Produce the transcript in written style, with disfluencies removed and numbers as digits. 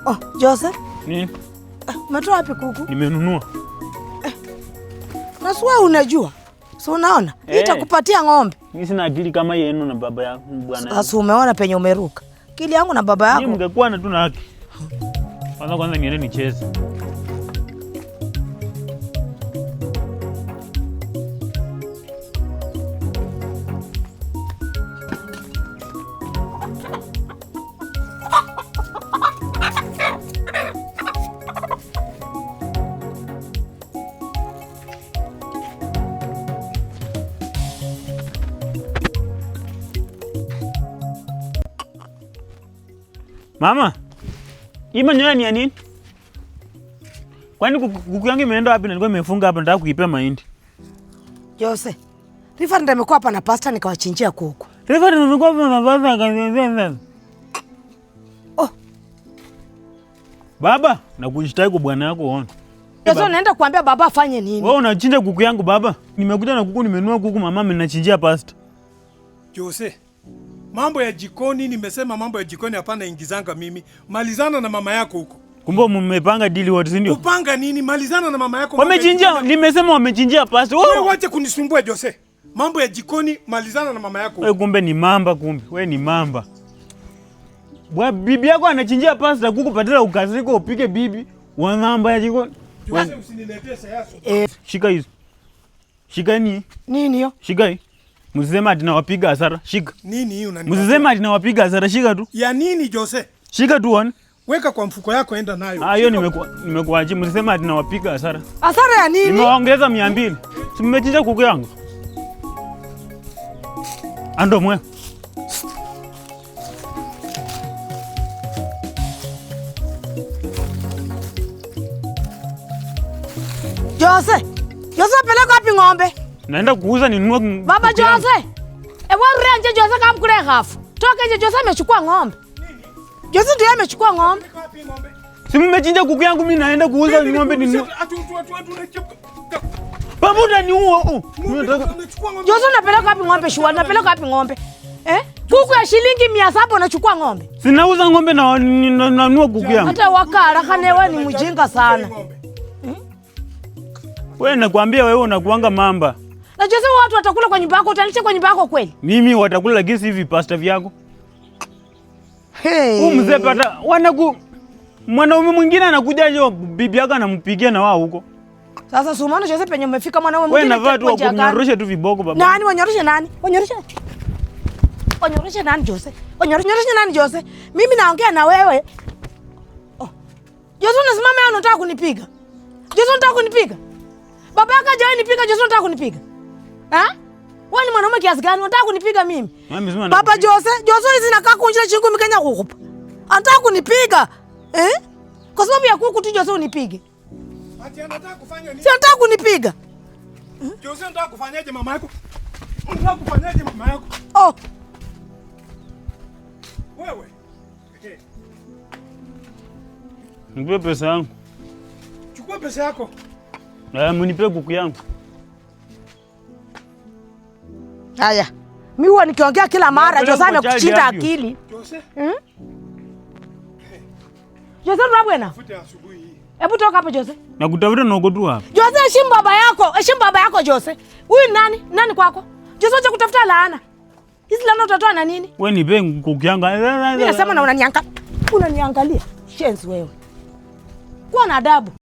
Oh, Joseph. Nini? Umetoa wapi kuku? Nimenunua. Na wewe unajua? So unaona? Nitakupatia ng'ombe. Mimi sina akili kama yenu na baba yako bwana. Sasa umeona penye umeruka. Akili yangu na baba yako. Mimi mngekuwa na tuna haki. Kwanza niende nicheze. Mama, hii manyoya ni ya nini? Kwani kuku yangu imeenda wapi na nilikuwa nimefunga hapa nataka kuipea mahindi? Jose, Rifa ndio amekuwa hapa na pasta nikawachinjia kuku. Rifa ndio amekuwa hapa na pasta akaniambia. Oh. Baba, nakushitaki kwa bwana yako uone. Jose, naenda kuambia baba afanye nini? Wewe unachinja kuku yangu baba? Nimekuja na kuku nimenunua kuku mama ninachinjia pasta. Jose, mambo ya jikoni nimesema mambo ya jikoni hapana ingizanga mimi. Malizana na mama yako huko. Kumbe mmepanga deal wote si ndio? Kupanga nini? Malizana na mama yako. Wamechinjia, nimesema wamechinjia pasta. Wewe wache kunisumbua Jose. Mambo ya jikoni malizana na mama yako. Wewe kumbe ni mamba kumbe. Wewe ni mamba. Bwa bibi yako anachinjia pasta kuku patela ukaziko upike bibi. Wa mamba ya jikoni. Jose usiniletee siasa. Shika hizo. Shika ni? Nini hiyo? Shika hii. Msisema ati nawapiga hasara. Shika. Nini hiyo unanipa? Msisema ati nawapiga hasara. Shika tu. Ya nini Jose? Shika tu one. Weka kwa mfuko yako enda nayo. Hiyo nimekuaje. Msisema ati nawapiga hasara. Hasara ya nini? Nimeongeza 200. Si mmechinja kuku yangu. Ando mwe. Jose. Jose peleka wapi ng'ombe? Naenda kuuza ninunue. Baba Jose. Ewa renje Jose kama kule hafu. Toka nje Jose amechukua ng'ombe. Jose ndiye amechukua ng'ombe. Si mmechinja kuku yangu mimi naenda kuuza ng'ombe ninunue. Baba unaniua. Jose unapeleka wapi ng'ombe shua? Unapeleka wapi ng'ombe? Kuku ya shilingi 700 unachukua ng'ombe. Sinauza ng'ombe na nanunua kuku yangu. Hata wakara kane wewe ni mjinga sana. Wewe nakwambia wewe unakuanga mamba. Na Jose watu watakula kwa nyumba yako, utalisha kwa nyumba yako kweli? Mimi watakula lakini hivi pasta vyako. Hey. Mzee pata mwanaume mwingine anakuja hiyo bibi yako anampigia na wao huko. Sasa sumano Jose penye umefika mwanaume mwingine. Wewe na watu wakunyoroshe tu viboko baba. Nani wanyoroshe nani? Wanyoroshe. Wanyoroshe nani Jose? Wanyoroshe nani Jose? Mimi naongea na wewe. Oh. Jose unasimama hapa unataka kunipiga. Jose unataka kunipiga? Baba yako hajawahi nipiga, Jose unataka kunipiga? Wewe ni mwanaume kiasi gani unataka kunipiga mimi? Baba Jose hizi nakaa kunjira chingu mikenya kukupa. Anataka kunipiga. Kwa sababu ya kuku tu Jose unipige. Ati anataka kufanya nini? Si anataka kunipiga. Jose anataka kufanyaje mama yako? Unataka kufanyaje mama yako? Oh. Wewe. Nipe pesa yangu. Chukua pesa yako. Mnipe kuku yangu. Haya. Mimi huwa nikiongea kila mara Jose amekuchinda akili. Jose? Jose bwana. Futa asubuhi hii. Hebu toka hapa Jose. Nakutafuta na uko tu hapa. Jose heshimu baba yako. Heshimu baba yako Jose. Huyu nani? Nani kwako? Jose acha kutafuta laana. Hizi laana utatoa na nini? Wewe nipe kuku yangu. Mimi nasema na unaniangalia. Unaniangalia. Shenzi wewe. Kuwa na adabu.